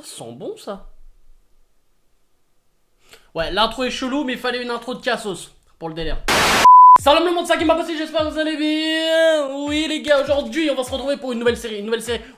Ça sent bon ça. Ouais, l'intro est chelou, mais il fallait une intro de Cassos pour le délire. Salam le monde, ça qui m'a passé, j'espère que vous allez bien. Oui les gars, aujourd'hui on va se retrouver pour une nouvelle série.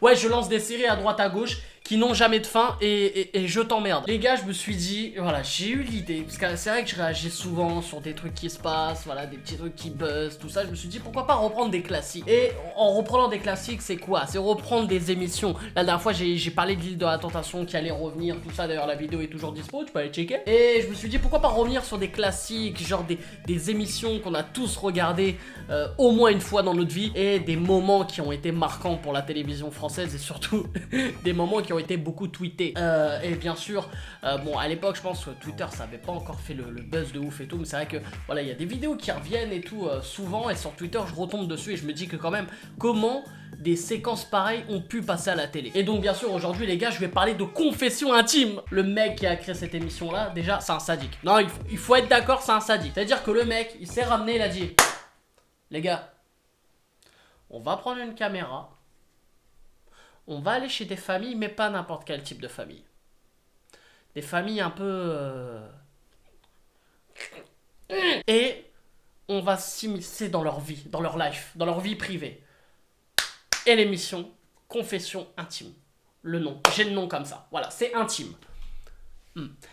Ouais, je lance des séries à droite à gauche qui n'ont jamais de fin et je t'emmerde. Les gars, je me suis dit, voilà, j'ai eu l'idée, parce que c'est vrai que je réagis souvent sur des trucs qui se passent, voilà, des petits trucs qui buzzent, tout ça. Je me suis dit, pourquoi pas reprendre des classiques. Et en reprenant des classiques, c'est quoi? C'est reprendre des émissions. La dernière fois, j'ai parlé de l'île de la tentation qui allait revenir, tout ça. D'ailleurs, la vidéo est toujours dispo, tu peux aller checker. Et je me suis dit, pourquoi pas revenir sur des classiques, genre des émissions qu'on a tous regardées au moins une fois dans notre vie, et des moments qui ont été marquants pour la télévision française, et surtout des moments qui ont été beaucoup tweetés. Et bien sûr, bon, à l'époque, je pense que Twitter, ça avait pas encore fait le buzz de ouf et tout, mais c'est vrai que, voilà, il y a des vidéos qui reviennent et tout, souvent, et sur Twitter, je retombe dessus et je me dis que quand même, comment des séquences pareilles ont pu passer à la télé. Et donc, bien sûr, aujourd'hui, les gars, je vais parler de confession intime. Le mec qui a créé cette émission-là, déjà, c'est un sadique. Non, il faut être d'accord, c'est un sadique. C'est-à-dire que le mec, il s'est ramené, il a dit, les gars, on va prendre une caméra, on va aller chez des familles, mais pas n'importe quel type de famille. Des familles un peu... Et on va s'immiscer dans leur vie, dans leur life, dans leur vie privée. Et l'émission, confession intime. Le nom, j'ai le nom comme ça. Voilà, c'est intime.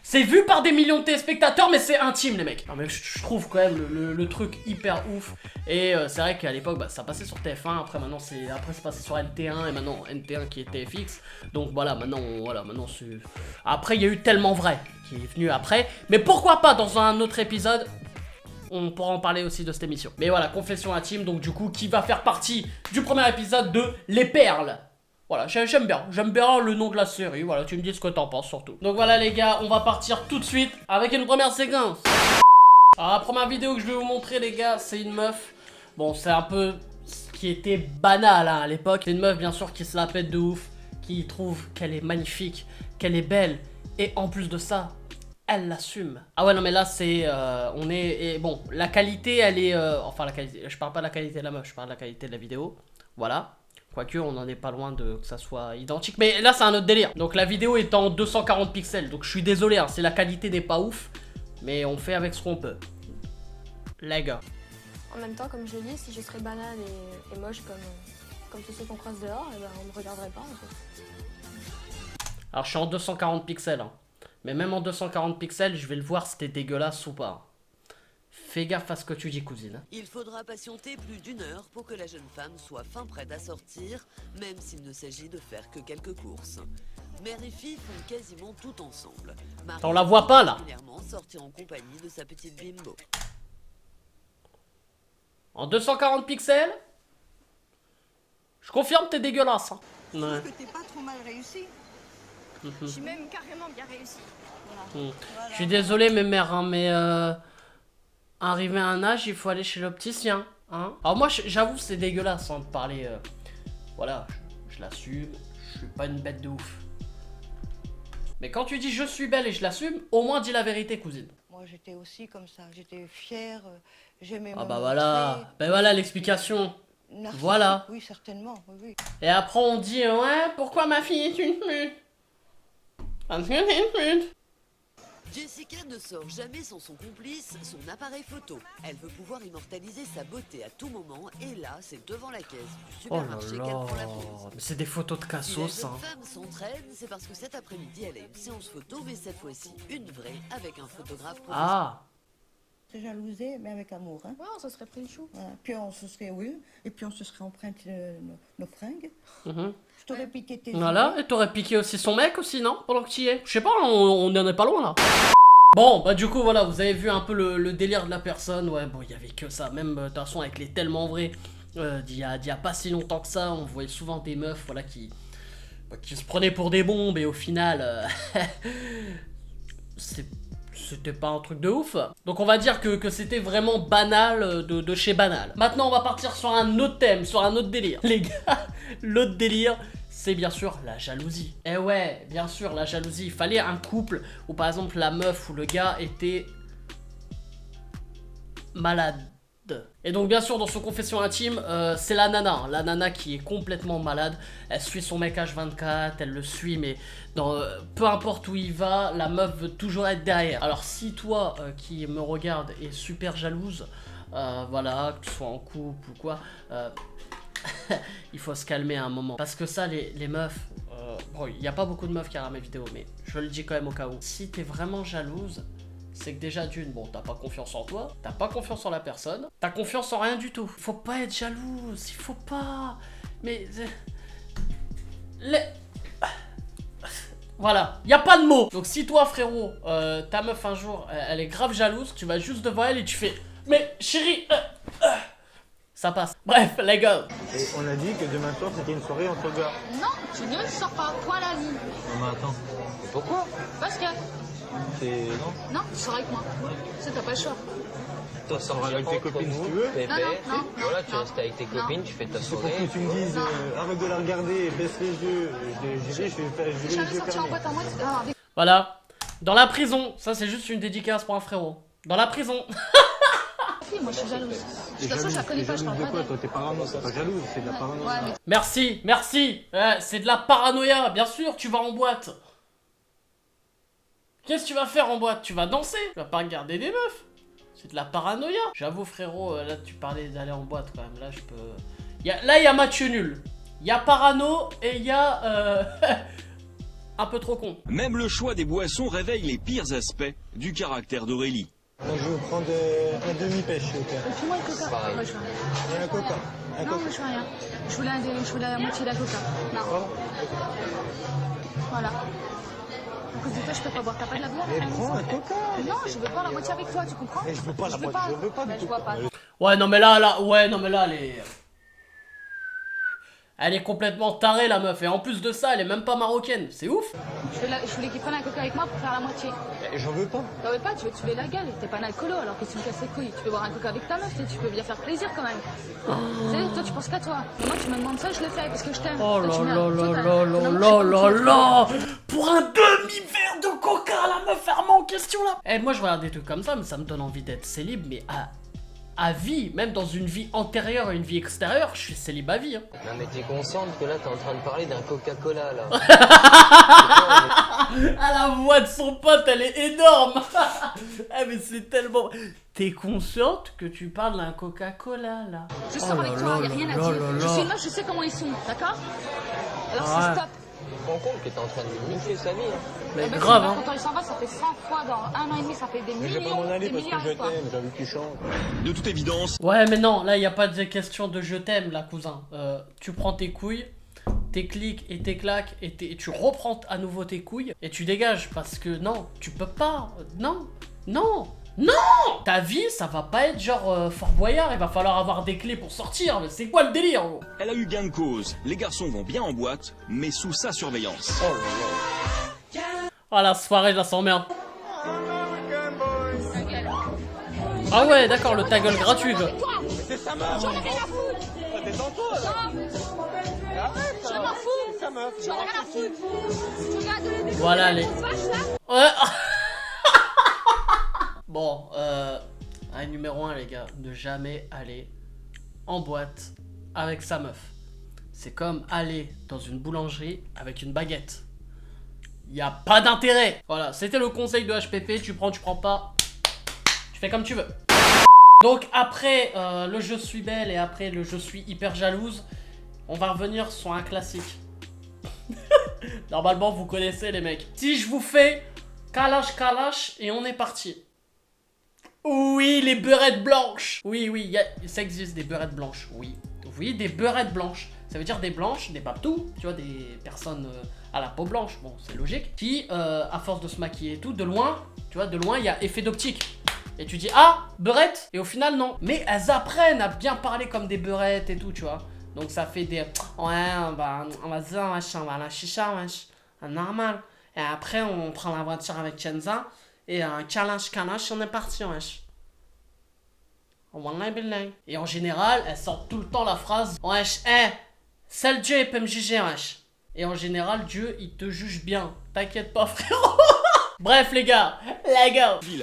C'est vu par des millions de téléspectateurs, mais c'est intime les mecs. Non mais je trouve quand même le truc hyper ouf. Et c'est vrai qu'à l'époque, bah, ça passait sur TF1. Après maintenant c'est passé sur NT1 et maintenant NT1 qui est TFX. Donc voilà, maintenant c'est... Après il y a eu Tellement Vrai qui est venu après. Mais pourquoi pas dans un autre épisode, on pourra en parler aussi de cette émission. Mais voilà, confession intime, donc du coup qui va faire partie du premier épisode de Les Perles. Voilà, j'aime bien le nom de la série, voilà, tu me dis ce que t'en penses surtout. Donc voilà les gars, on va partir tout de suite avec une première séquence. Alors la première vidéo que je vais vous montrer les gars, c'est une meuf. Bon, c'est un peu ce qui était banal hein, à l'époque. C'est une meuf bien sûr qui se la pète de ouf, qui trouve qu'elle est magnifique, qu'elle est belle. Et en plus de ça, elle l'assume. Ah ouais non mais là c'est, bon, la qualité elle est, enfin la qualité, je parle pas de la qualité de la meuf, je parle de la qualité de la vidéo. Voilà. Quoique, on n'en est pas loin de que ça soit identique. Mais là, c'est un autre délire. Donc, la vidéo est en 240 pixels. Donc, je suis désolé, hein, si la qualité n'est pas ouf. Mais on fait avec ce qu'on peut. Les gars. En même temps, comme je le dis, si je serais banale et moche comme tous ceux qu'on croise dehors, eh ben, on me regarderait pas, en fait. Alors, je suis en 240 pixels. Hein. Mais même en 240 pixels, je vais le voir si t'es dégueulasse ou pas. Fais gaffe à ce que tu dis, cousine. Il faudra patienter plus d'1 heure pour que la jeune femme soit fin prête à sortir, même s'il ne s'agit de faire que quelques courses. Mère et fille font quasiment tout ensemble. Marie on la voit pas là. Sortir en compagnie de sa petite bimbo. En 240 pixels, je confirme t'es dégueulasse. Hein. Je trouve que t'es pas trop mal réussi. Je suis même carrément bien réussie. Voilà. Je suis désolé mes mères, hein, mais arrivé à un âge, il faut aller chez l'opticien. Hein. Alors moi, j'avoue, c'est dégueulasse hein, de parler. Voilà, je l'assume. Je suis pas une bête de ouf. Mais quand tu dis je suis belle et je l'assume, au moins dis la vérité, cousine. Moi, j'étais aussi comme ça. J'étais fière. J'aimais. Ah bah voilà. Ben voilà l'explication. Narcissique, Voilà. Oui, certainement. Oui, oui. Et après on dit ouais, pourquoi ma fille est une pute? Parce que c'est une pute. Jessica ne sort jamais sans son complice, son appareil photo. Elle veut pouvoir immortaliser sa beauté à tout moment, et là, c'est devant la caisse du Oh là supermarché qu'elle là. prend la pause. Mais c'est des photos de Si la cassos jeune hein. femme s'entraîne, c'est parce que cet après-midi, elle a une séance photo, mais cette fois-ci, une vraie, avec un photographe professionnel. Ah. C'est jalousé, mais avec amour. Hein. Ouais, on se serait pris le chou. Voilà. Puis on se serait, oui, et puis on se serait emprunté nos fringues. Mhm. Je t'aurais piqué tes Voilà, idées. et t'aurais piqué aussi son mec aussi, non? Pendant que tu y es. Je sais pas, on en est pas loin là. Bon, bah du coup, voilà, vous avez vu un peu le délire de la personne. Ouais, bon, il y avait que ça. Même, de toute façon, avec les Tellement Vrai, d'il y a pas si longtemps que ça, on voyait souvent des meufs, voilà, qui se prenaient pour des bombes, et au final, c'était pas un truc de ouf. Donc on va dire que c'était vraiment banal de chez banal. Maintenant, on va partir sur un autre thème, sur un autre délire. Les gars, l'autre délire, c'est bien sûr la jalousie. Eh ouais, bien sûr, la jalousie. Il fallait un couple où par exemple la meuf ou le gars était malade Et donc bien sûr dans son confession intime, c'est la nana qui est complètement malade. Elle suit son mec H24, elle le suit mais peu importe où il va, la meuf veut toujours être derrière. Alors si toi qui me regarde est super jalouse, voilà, que tu sois en couple ou quoi, il faut se calmer à un moment. Parce que ça les meufs, bon il n'y a pas beaucoup de meufs qui regardent mes vidéos mais je le dis quand même au cas où. Si t'es vraiment jalouse, c'est que déjà d'une, bon, t'as pas confiance en toi, t'as pas confiance en la personne, t'as confiance en rien du tout. Faut pas être jalouse, il faut pas. Mais voilà, y a pas de mots. Donc si toi frérot, ta meuf un jour, elle est grave jalouse, tu vas juste devant elle et tu fais, mais chérie, ça passe. Bref, les gars. Et on a dit que demain soir c'était une soirée entre gars. Non, tu ne sors pas, point la ligne. Non mais attends, pourquoi? Parce que. C'est... non. Non, tu sors avec moi. Ça, t'as pas le choix. Toi tu sors avec tes copines si tu veux. Non. Voilà, tu restes avec tes copines, tu fais ta C'est pour soirée. que tu me dises arrête de la regarder, baisse les yeux. Je vais J'ai jamais les yeux sorti en fermés. boîte à moi, avec Voilà. Dans la prison, ça c'est juste une dédicace pour un frérot. Dans la prison. ta fille, moi je suis jalouse. De toute façon, je la connais pas, je parle de pas quoi d'elle. toi? T'es parano, c'est pas jalouse, c'est de la parano. Ouais, mais Merci, merci. C'est de la paranoïa, bien sûr, tu vas en boîte. Qu'est-ce que tu vas faire en boîte? Tu vas danser? Tu vas pas regarder des meufs? C'est de la paranoïa. J'avoue frérot, là tu parlais d'aller en boîte quand même. Là je peux... Là il y a Mathieu nul. Il y a parano et il y a... un peu trop con. Même le choix des boissons réveille les pires aspects du caractère d'Aurélie. Moi je vais vous prendre un demi-pêche s'il vous plaît. fais-moi le coca. Pareil. Moi je veux rien. Et un coca. Un Non, coca. moi je veux rien. Je voulais la moitié de la coca. Non. Pardon? Voilà. À cause de toi, je peux pas boire. T'as pas de la bière? Mais prends un coca. Non, je veux pas la moitié avec toi, tu comprends? Mais je veux pas la moitié, je veux pas du Mais je tout. vois pas. Ouais non mais là, ouais non mais là elle est complètement tarée la meuf. Et en plus de ça, elle est même pas marocaine. C'est ouf. Je voulais qu'il prenne un coca avec moi pour faire la moitié. Et j'en veux pas. T'en veux pas, tu veux te tuer la gueule, t'es pas un alcoolo alors que tu me casses les couilles. Tu peux boire un coca avec ta meuf, tu peux bien faire plaisir quand même. Tu sais, toi tu penses qu'à toi. Mais moi tu me demandes ça, je le fais parce que je t'aime. Oh Toi, là tu là m'aimes. là Total. là Non, là moi, je là suis pas là comme ça. là. Pour un demi-verre de coca, la meuf ferme en question là. Eh moi je regarde des trucs comme ça, mais ça me donne envie d'être célib, mais à vie, même dans une vie antérieure à une vie extérieure, je suis célib à vie. Hein. Non mais t'es consciente que là t'es en train de parler d'un Coca-Cola là. Ah la voix de son pote, elle est énorme. Ah mais c'est tellement... T'es consciente que tu parles d'un Coca-Cola là? Je sors avec toi, y'a rien à dire. Je suis une meuf, je sais comment ils sont, d'accord? Alors Ouais. c'est stop. Tu te rends compte que t'es en train de niquer sa vie hein. Mais Eh ben, grave c'est hein. pas quand il s'en va, ça fait 100 fois dans 1 an et demi, ça fait des Mais je vais pas millions, m'en aller des parce que milliards je de fois. t'aime, j'ai envie que tu chantes. De toute évidence, Ouais mais non, là y a pas de question de je t'aime là cousin. Tu prends tes couilles, tes clics et tes claques et tu reprends à nouveau tes couilles et tu dégages parce que non, tu peux pas. Non, non, non. Ta vie ça va pas être genre Fort Boyard, il va falloir avoir des clés pour sortir. Mais c'est quoi le délire gros? elle a eu gain de cause. Les garçons vont bien en boîte, mais sous sa surveillance. Ah la soirée je la sens bien. Ah ouais d'accord, le ta gueule gratuit quoi. C'est sa meuf. J'en ai rien à foutre. Détends-toi là. Arrête, Je m'en fous. c'est sa meuf. J'en ai rien à foutre. Tu regardes les Voilà les... vaches là? Ouais. Bon, numéro 1 les gars, ne jamais aller en boîte avec sa meuf. C'est comme aller dans une boulangerie avec une baguette. Y a pas d'intérêt. Voilà, c'était le conseil de HPP, tu prends pas. Tu fais comme tu veux. Donc après le je suis belle et après le je suis hyper jalouse, on va revenir sur un classique. Normalement vous connaissez les mecs. Si je vous fais kalash et on est parti. Oui, les beurrettes blanches. Oui, ça existe des beurrettes blanches. Oui, des beurrettes blanches. Ça veut dire des blanches, des papetous, tu vois, des personnes à la peau blanche, bon, c'est logique, qui, à force de se maquiller et tout, de loin, tu vois, de loin, il y a effet d'optique. Et tu dis, ah, beurette. Et au final, non. Mais elles apprennent à bien parler comme des beurettes et tout, tu vois. Donc ça fait des, ouais, bah, on va se dire, wesh, on va à la chicha, wesh, normal. Et après, on prend la voiture avec Kenza. Et un kalash, on est parti, wesh. Et en général, elle sort tout le temps la phrase, wesh, seul Dieu il peut me juger, wesh. Et en général, Dieu il te juge bien. T'inquiète pas, frérot. Bref, les gars,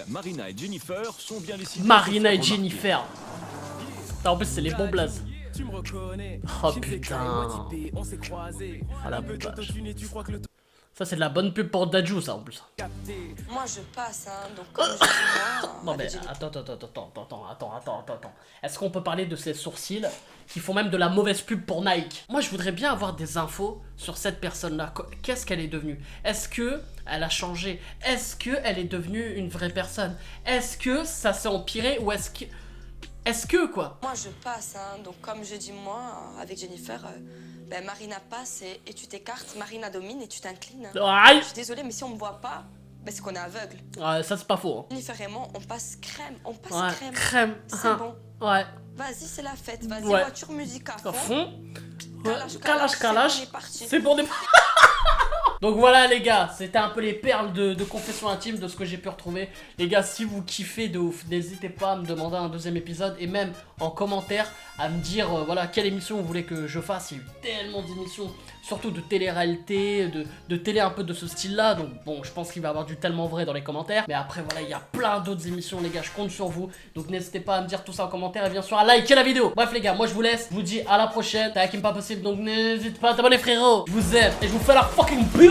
Marina et Jennifer sont bien décidées. Marina et Jennifer. En plus, c'est les bons blazes. Oh putain. Oh la vache. Ça, c'est de la bonne pub pour Dadju, ça en plus. Moi je passe, hein, donc comme je dis moi. Non mais attends. Est-ce qu'on peut parler de ces sourcils qui font même de la mauvaise pub pour Nike? Moi je voudrais bien avoir des infos sur cette personne-là. Qu'est-ce qu'elle est devenue? Est-ce que elle a changé? Est-ce que elle est devenue une vraie personne? Est-ce que ça s'est empiré ou est-ce que quoi? Moi je passe, hein, donc comme je dis moi, avec Jennifer, ben Marina passe et tu t'écartes, Marina domine et tu t'inclines. Aïe. Je suis désolée, mais si on me voit pas, ben c'est qu'on est aveugle. Ouais, ça c'est pas faux. Hein. Jennifer et moi, on passe crème, Ouais, crème. C'est bon. Ouais. Vas-y, c'est la fête, vas-y, Ouais. voiture, musique à fond. À fond. Kalash. C'est bon, on est parti. Donc voilà les gars, c'était un peu les perles de confession intime de ce que j'ai pu retrouver. Les gars, si vous kiffez de ouf, n'hésitez pas à me demander un deuxième épisode et même en commentaire à me dire voilà quelle émission vous voulez que je fasse. Il y a eu tellement d'émissions, surtout de télé-réalité, de télé un peu de ce style là. Donc bon, je pense qu'il va y avoir du tellement vrai dans les commentaires. Mais après voilà, il y a plein d'autres émissions les gars, je compte sur vous. Donc n'hésitez pas à me dire tout ça en commentaire et bien sûr à liker la vidéo. Bref les gars, moi je vous laisse, je vous dis à la prochaine. T'as Hakim pas possible, donc n'hésite pas à t'abonner frérot. Je vous aime et je vous fais la fucking bio.